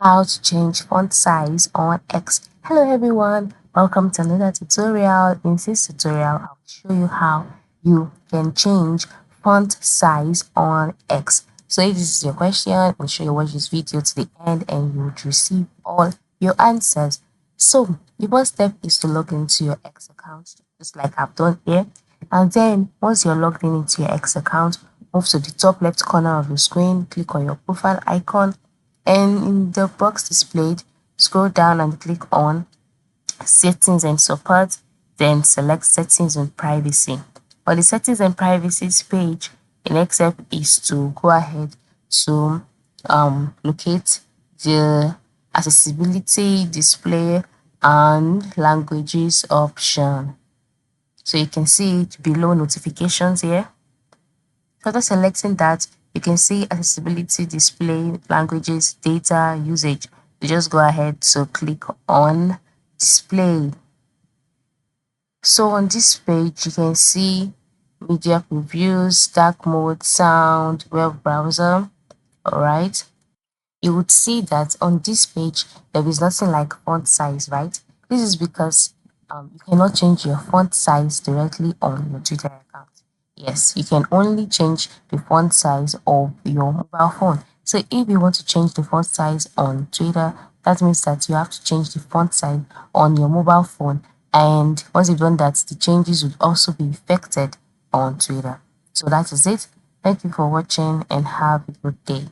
How to change font size on X. Hello everyone, welcome to another tutorial. In this tutorial, I'll show you how you can change font size on X. So if this is your question, make sure you watch this video to the end and you would receive all your answers. So the first step is to log into your X account, just like I've done here. And then once you're logged into your X account, move to the top left corner of your screen, click on your profile icon, and in the box displayed, scroll down and click on Settings and Support, then select Settings and Privacy. On the Settings and Privacy page, the next step is to go ahead to locate the Accessibility, Display, and Languages option. So you can see it below Notifications here. After selecting that, you can see accessibility, display, languages, data, usage. You just go ahead to click on display. So on this page, you can see media previews, dark mode, sound, web browser. All right. You would see that on this page, there is nothing like font size, right? This is because you cannot change your font size directly on your Twitter account. Yes, you can only change the font size of your mobile phone. So if you want to change the font size on Twitter, that means that you have to change the font size on your mobile phone. And once you've done that, the changes would also be effected on Twitter. So that is it. Thank you for watching and have a good day.